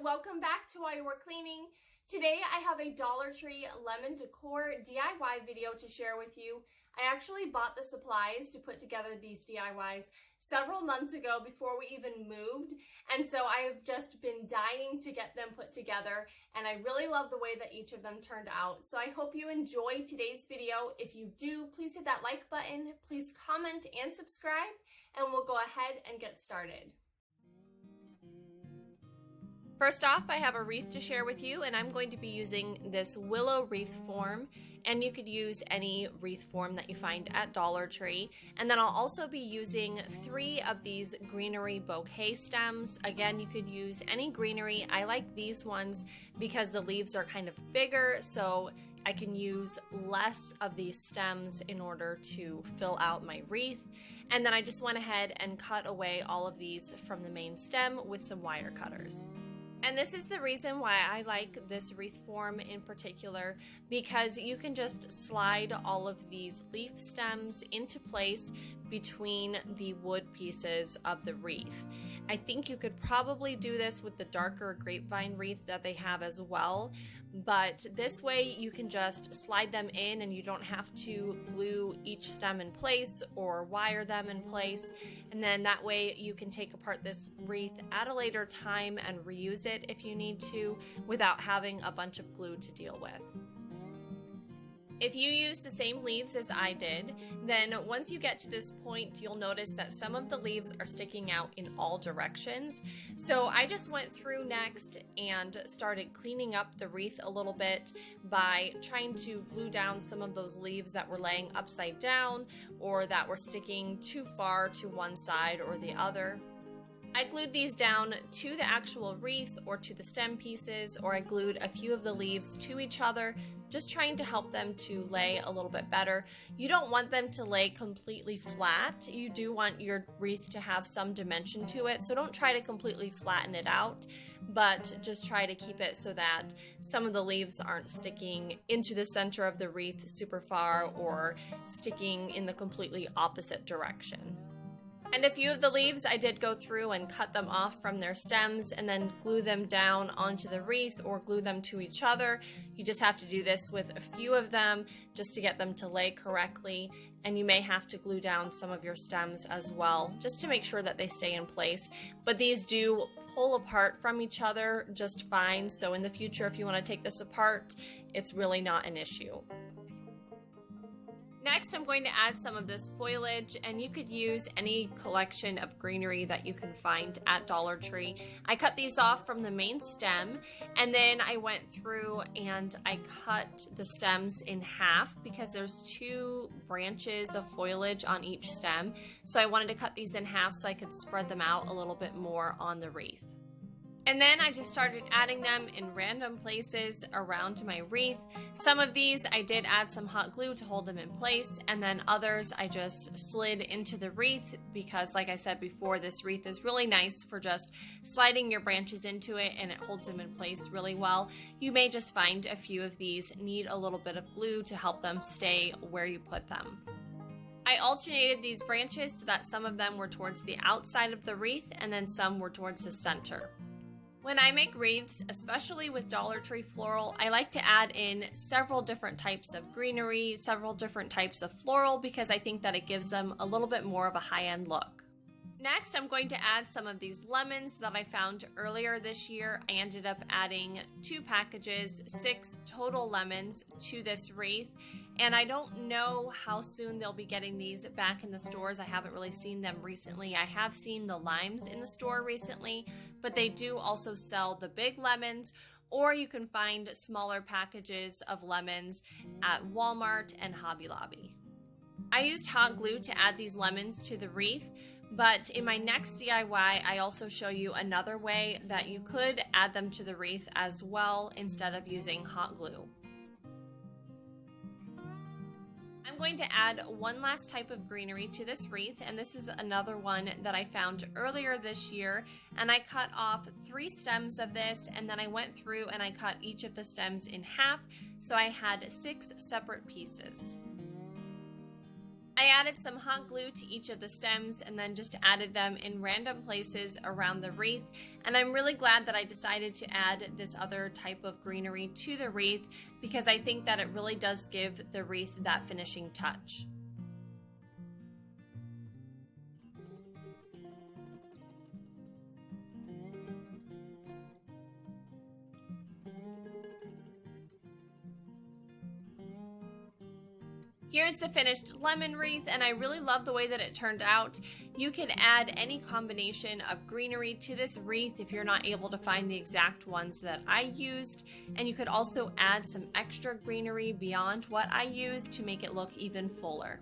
welcome back to While You Were Cleaning. Today I have a Dollar Tree lemon decor DIY video to share with you. I actually bought the supplies to put together these DIYs several months ago before we even moved, and so I have just been dying to get them put together, and I really love the way that each of them turned out. So I hope you enjoy today's video. If you do, please hit that like button, please comment and subscribe, and we'll go ahead and get started. First off, I have a wreath to share with you, and I'm going to be using this willow wreath form, and you could use any wreath form that you find at Dollar Tree. And then I'll also be using 3 of these greenery bouquet stems. Again, you could use any greenery. I like these ones because the leaves are kind of bigger, so I can use less of these stems in order to fill out my wreath. And then I just went ahead and cut away all of these from the main stem with some wire cutters. And this is the reason why I like this wreath form in particular, because you can just slide all of these leaf stems into place between the wood pieces of the wreath. I think you could probably do this with the darker grapevine wreath that they have as well, but this way you can just slide them in and you don't have to glue each stem in place or wire them in place, and then that way you can take apart this wreath at a later time and reuse it if you need to without having a bunch of glue to deal with. If you use the same leaves as I did, then once you get to this point, you'll notice that some of the leaves are sticking out in all directions. So I just went through next and started cleaning up the wreath a little bit by trying to glue down some of those leaves that were laying upside down or that were sticking too far to one side or the other. I glued these down to the actual wreath or to the stem pieces, or I glued a few of the leaves to each other, just trying to help them to lay a little bit better. You don't want them to lay completely flat. You do want your wreath to have some dimension to it, so don't try to completely flatten it out, but just try to keep it so that some of the leaves aren't sticking into the center of the wreath super far or sticking in the completely opposite direction. And a few of the leaves I did go through and cut them off from their stems and then glue them down onto the wreath or glue them to each other. You just have to do this with a few of them just to get them to lay correctly, and you may have to glue down some of your stems as well just to make sure that they stay in place. But these do pull apart from each other just fine, so in the future if you want to take this apart, it's really not an issue. Next, I'm going to add some of this foliage, and you could use any collection of greenery that you can find at Dollar Tree. I cut these off from the main stem, and then I went through and I cut the stems in half because there's 2 branches of foliage on each stem. So I wanted to cut these in half so I could spread them out a little bit more on the wreath. And then I just started adding them in random places around my wreath. Some of these I did add some hot glue to hold them in place, and then others I just slid into the wreath because, like I said before, this wreath is really nice for just sliding your branches into it and it holds them in place really well. You may just find a few of these need a little bit of glue to help them stay where you put them. I alternated these branches so that some of them were towards the outside of the wreath and then some were towards the center. When I make wreaths, especially with Dollar Tree floral, I like to add in several different types of greenery, several different types of floral, because I think that it gives them a little bit more of a high-end look. Next, I'm going to add some of these lemons that I found earlier this year. I ended up adding 2 packages, 6 total lemons to this wreath. And I don't know how soon they'll be getting these back in the stores. I haven't really seen them recently. I have seen the limes in the store recently, but they do also sell the big lemons, or you can find smaller packages of lemons at Walmart and Hobby Lobby. I used hot glue to add these lemons to the wreath, but in my next DIY, I also show you another way that you could add them to the wreath as well instead of using hot glue. I'm going to add one last type of greenery to this wreath, and this is another one that I found earlier this year, and I cut off 3 stems of this, and then I went through and I cut each of the stems in half, so I had 6 separate pieces. I added some hot glue to each of the stems and then just added them in random places around the wreath. And I'm really glad that I decided to add this other type of greenery to the wreath because I think that it really does give the wreath that finishing touch. Here's the finished lemon wreath, and I really love the way that it turned out. You can add any combination of greenery to this wreath if you're not able to find the exact ones that I used, and you could also add some extra greenery beyond what I used to make it look even fuller.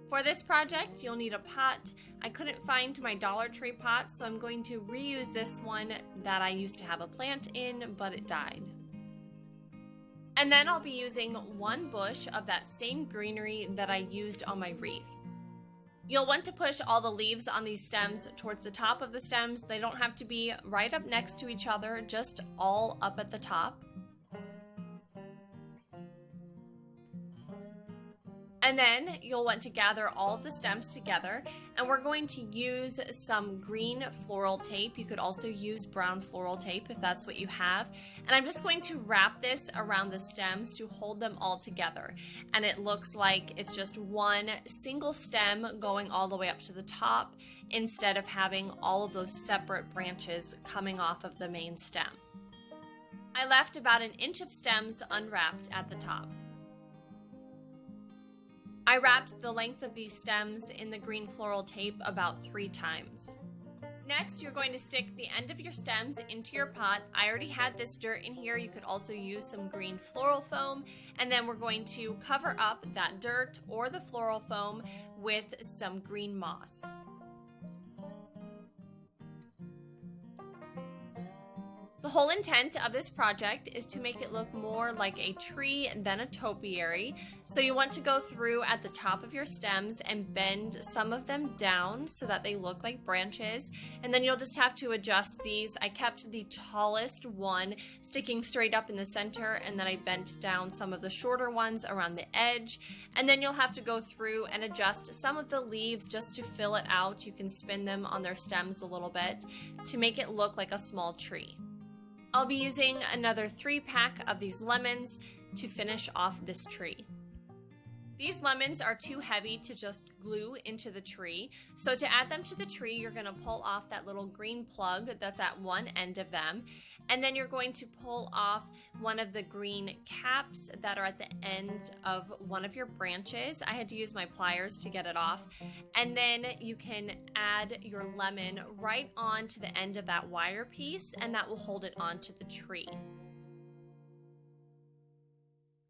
For this project, you'll need a pot. I couldn't find my Dollar Tree pot, so I'm going to reuse this one that I used to have a plant in, but it died. And then I'll be using one bush of that same greenery that I used on my wreath. You'll want to push all the leaves on these stems towards the top of the stems. They don't have to be right up next to each other, just all up at the top. And then you'll want to gather all of the stems together, and we're going to use some green floral tape. You could also use brown floral tape if that's what you have. And I'm just going to wrap this around the stems to hold them all together. And it looks like it's just one single stem going all the way up to the top instead of having all of those separate branches coming off of the main stem. I left about an inch of stems unwrapped at the top. I wrapped the length of these stems in the green floral tape about 3 times. Next, you're going to stick the end of your stems into your pot. I already had this dirt in here. You could also use some green floral foam. And then we're going to cover up that dirt or the floral foam with some green moss. The whole intent of this project is to make it look more like a tree than a topiary. So you want to go through at the top of your stems and bend some of them down so that they look like branches. And then you'll just have to adjust these. I kept the tallest one sticking straight up in the center, and then I bent down some of the shorter ones around the edge. And then you'll have to go through and adjust some of the leaves just to fill it out. You can spin them on their stems a little bit to make it look like a small tree. I'll be using another 3-pack of these lemons to finish off this tree. These lemons are too heavy to just glue into the tree, so to add them to the tree, you're going to pull off that little green plug that's at one end of them, and then you're going to pull off one of the green caps that are at the end of one of your branches. I had to use my pliers to get it off, and then you can add your lemon right onto the end of that wire piece, and that will hold it onto the tree.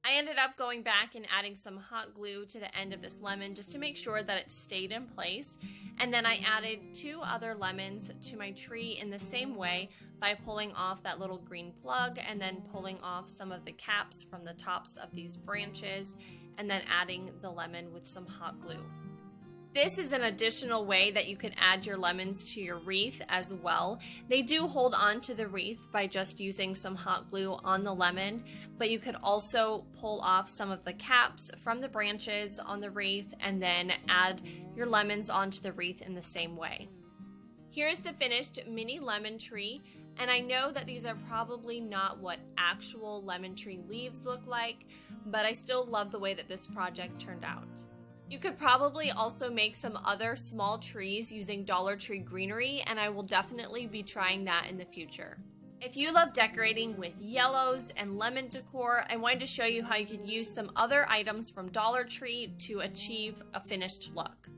I ended up going back and adding some hot glue to the end of this lemon just to make sure that it stayed in place. And then I added 2 other lemons to my tree in the same way by pulling off that little green plug and then pulling off some of the caps from the tops of these branches and then adding the lemon with some hot glue. This is an additional way that you can add your lemons to your wreath as well. They do hold on to the wreath by just using some hot glue on the lemon, but you could also pull off some of the caps from the branches on the wreath and then add your lemons onto the wreath in the same way. Here's the finished mini lemon tree, and I know that these are probably not what actual lemon tree leaves look like, but I still love the way that this project turned out. You could probably also make some other small trees using Dollar Tree greenery, and I will definitely be trying that in the future. If you love decorating with yellows and lemon decor, I wanted to show you how you could use some other items from Dollar Tree to achieve a finished look.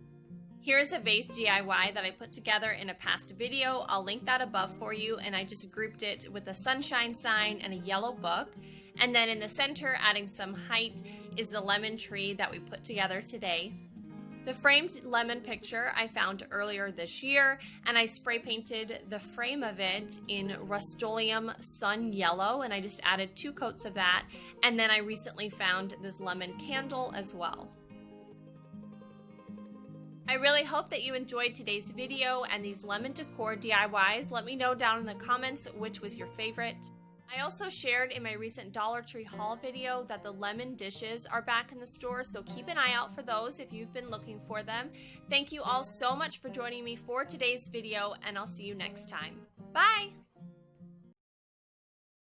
Here is a vase DIY that I put together in a past video. I'll link that above for you, and I just grouped it with a sunshine sign and a yellow book. And then in the center, adding some height, is the lemon tree that we put together today. The framed lemon picture I found earlier this year, and I spray painted the frame of it in Rust-Oleum Sun Yellow, and I just added 2 coats of that. And then I recently found this lemon candle as well. I really hope that you enjoyed today's video and these lemon decor DIYs. Let me know down in the comments which was your favorite. I also shared in my recent Dollar Tree haul video that the lemon dishes are back in the store, so keep an eye out for those if you've been looking for them. Thank you all so much for joining me for today's video, and I'll see you next time. Bye!